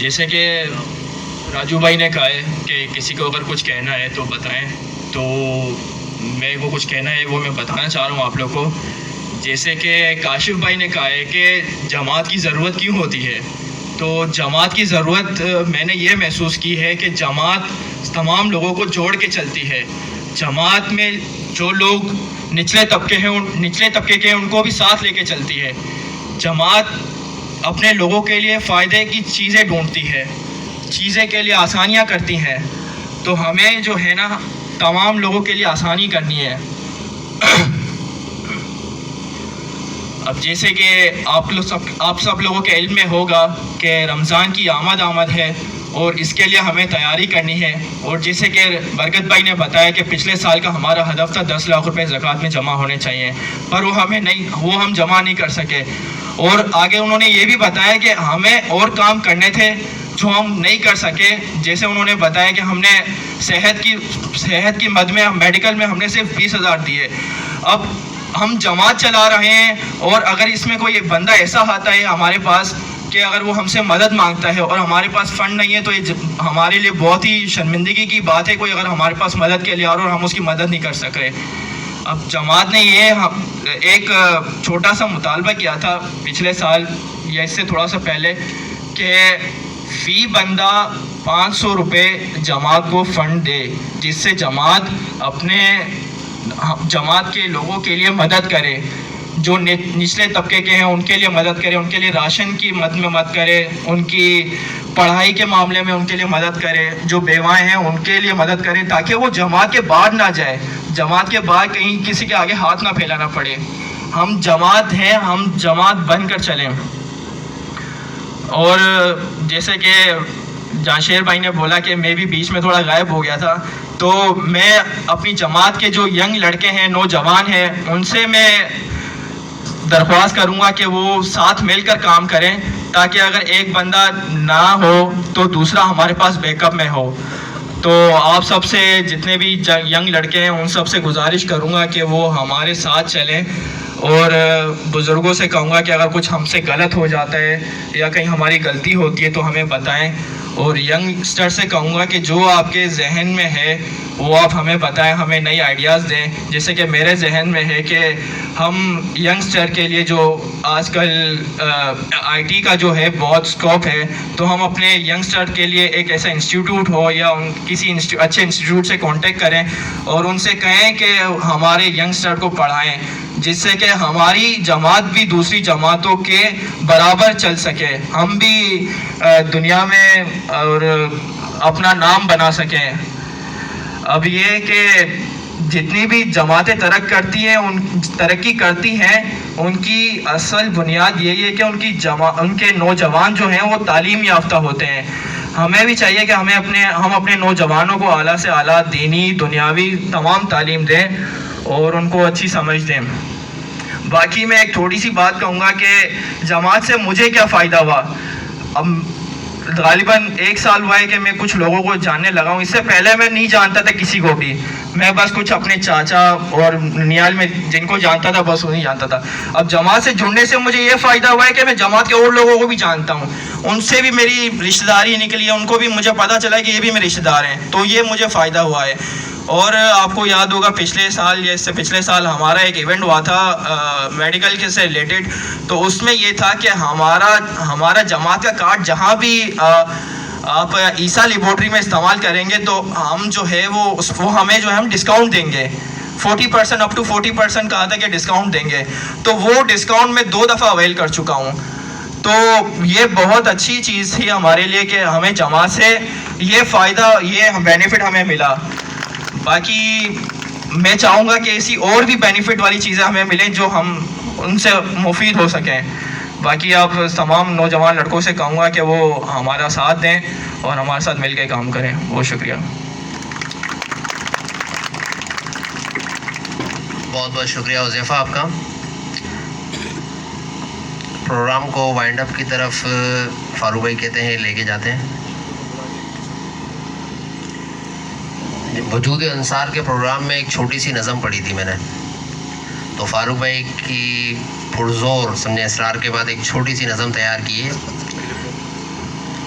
جیسے کہ راجو بھائی نے کہا ہے کہ کسی کو اگر کچھ کہنا ہے تو بتائیں، تو میرے کو کچھ کہنا ہے وہ میں بتانا چاہ رہا ہوں آپ لوگ کو. جیسے کہ کاشف بھائی نے کہا ہے کہ جماعت کی ضرورت کیوں ہوتی ہے، تو جماعت کی ضرورت میں نے یہ محسوس کی ہے کہ جماعت تمام لوگوں کو جوڑ کے چلتی ہے. جماعت میں جو لوگ نچلے طبقے کے ہیں ان کو بھی ساتھ لے کے چلتی ہے. جماعت اپنے لوگوں کے لیے فائدے کی چیزیں ڈھونڈتی ہے، چیزیں کے لیے آسانیاں کرتی ہیں. تو ہمیں جو ہے نا تمام لوگوں کے لیے آسانی کرنی ہے. اب جیسے کہ آپ سب لوگوں کے علم میں ہوگا کہ رمضان کی آمد ہے اور اس کے لیے ہمیں تیاری کرنی ہے. اور جیسے کہ برکت بھائی نے بتایا کہ پچھلے سال کا ہمارا ہدف تھا 10 لاکھ روپے زکوٰۃ میں جمع ہونے چاہیے، پر وہ ہم جمع نہیں کر سکے. اور آگے انہوں نے یہ بھی بتایا کہ ہمیں اور کام کرنے تھے جو ہم نہیں کر سکے. جیسے انہوں نے بتایا کہ ہم نے صحت کی مد میں میڈیکل میں ہم نے صرف 20,000 دیے. اب ہم جماعت چلا رہے ہیں اور اگر اس میں کوئی بندہ ایسا آتا ہے ہمارے پاس کہ اگر وہ ہم سے مدد مانگتا ہے اور ہمارے پاس فنڈ نہیں ہے، تو یہ ہمارے لیے بہت ہی شرمندگی کی بات ہے کوئی اگر ہمارے پاس مدد کے لیے اور ہم اس کی مدد نہیں کر سک رہے. اب جماعت نے یہ ایک چھوٹا سا مطالبہ کیا تھا پچھلے سال یا اس سے تھوڑا سا پہلے کہ فی بندہ 500 روپے جماعت کو فنڈ دے، جس سے جماعت کے لوگوں کے لیے مدد کرے. جو نچلے طبقے کے ہیں ان کے لیے مدد کرے، ان کے لیے راشن کی مدد کرے، ان کی پڑھائی کے معاملے میں ان کے لیے مدد کرے، جو بیوائیں ہیں ان کے لیے مدد کرے، تاکہ وہ جماعت کے باہر نہ جائے، جماعت کے باہر کہیں کسی کے آگے ہاتھ نہ پھیلانا پڑے. ہم جماعت ہیں، ہم جماعت بن کر چلیں. اور جیسے کہ جانشیر بھائی نے بولا کہ میں بھی بیچ میں تھوڑا غائب ہو گیا تھا، تو میں اپنی جماعت کے جو ینگ لڑکے ہیں، نوجوان ہیں، ان سے میں درخواست کروں گا کہ وہ ساتھ مل کر کام کریں، تاکہ اگر ایک بندہ نہ ہو تو دوسرا ہمارے پاس بیک اپ میں ہو. تو آپ سب سے جتنے بھی ینگ لڑکے ہیں ان سب سے گزارش کروں گا کہ وہ ہمارے ساتھ چلیں. اور بزرگوں سے کہوں گا کہ اگر کچھ ہم سے غلط ہو جاتا ہے یا کہیں ہماری غلطی ہوتی ہے تو ہمیں بتائیں. اور ینگسٹر سے کہوں گا کہ جو آپ کے ذہن میں ہے وہ آپ ہمیں بتائیں، ہمیں نئی آئیڈیاز دیں. جیسے کہ میرے ذہن میں ہے کہ ہم ینگسٹر کے لیے جو آج کل آئی ٹی کا جو ہے بہت اسکوپ ہے، تو ہم اپنے ینگسٹر کے لیے ایک ایسا انسٹیٹیوٹ ہو یا کسی اچھے انسٹیٹیوٹ سے کانٹیکٹ کریں اور ان سے کہیں کہ ہمارے ینگسٹر کو پڑھائیں، جس سے کہ ہماری جماعت بھی دوسری جماعتوں کے برابر چل سکے، ہم بھی دنیا میں اور اپنا نام بنا سکیں. اب یہ کہ جتنی بھی جماعتیں ترقی کرتی ہیں ان کی اصل بنیاد یہی ہے کہ ان کے نوجوان جو ہیں وہ تعلیم یافتہ ہوتے ہیں. ہمیں بھی چاہیے کہ ہم اپنے نوجوانوں کو اعلیٰ سے اعلیٰ دینی دنیاوی تمام تعلیم دیں اور ان کو اچھی سمجھ دیں. باقی میں ایک تھوڑی سی بات کہوں گا کہ جماعت سے مجھے کیا فائدہ ہوا. اب غالباً 1 سال ہوا ہے کہ میں کچھ لوگوں کو جاننے لگا ہوں. اس سے پہلے میں نہیں جانتا تھا کسی کو بھی، میں بس کچھ اپنے چاچا اور ننیال میں جن کو جانتا تھا بس انہیں جانتا تھا. اب جماعت سے جڑنے سے مجھے یہ فائدہ ہوا ہے کہ میں جماعت کے اور لوگوں کو بھی جانتا ہوں، ان سے بھی میری رشتہ داری نکلی ہے، ان کو بھی مجھے پتہ چلا کہ یہ بھی میرے رشتہ دار ہیں، تو یہ مجھے فائدہ ہوا ہے. اور آپ کو یاد ہوگا پچھلے سال یا اس سے پچھلے سال ہمارا ایک ایونٹ ہوا تھا میڈیکل کے سے ریلیٹڈ، تو اس میں یہ تھا کہ ہمارا جماعت کا کارڈ جہاں بھی آپ عیسیٰ لیبارٹری میں استعمال کریں گے تو ہم جو ہے وہ ہمیں جو ہے ہم ڈسکاؤنٹ دیں گے. 40% اپ ٹو 40% کہا تھا کہ ڈسکاؤنٹ دیں گے، تو وہ ڈسکاؤنٹ میں 2 دفعہ اویل کر چکا ہوں. تو یہ بہت اچھی چیز تھی ہمارے لیے کہ ہمیں جماعت سے یہ فائدہ، یہ بینیفٹ ہمیں ملا. باقی میں چاہوں گا کہ ایسی اور بھی بینیفٹ والی چیزیں ہمیں ملیں جو ہم ان سے مفید ہو سکیں. باقی آپ تمام نوجوان لڑکوں سے کہوں گا کہ وہ ہمارا ساتھ دیں اور ہمارے ساتھ مل کے کام کریں. بہت شکریہ. بہت بہت شکریہ حذیفہ آپ کا. پروگرام کو وائنڈ اپ کی طرف فاروق بھائی کہتے ہیں لے کے جاتے ہیں. وجود انصار کے پروگرام میں ایک چھوٹی سی نظم پڑھی تھی میں نے، تو فاروق بھائی کی پرزور سمجھے اسرار کے بعد ایک چھوٹی سی نظم تیار کی ہے.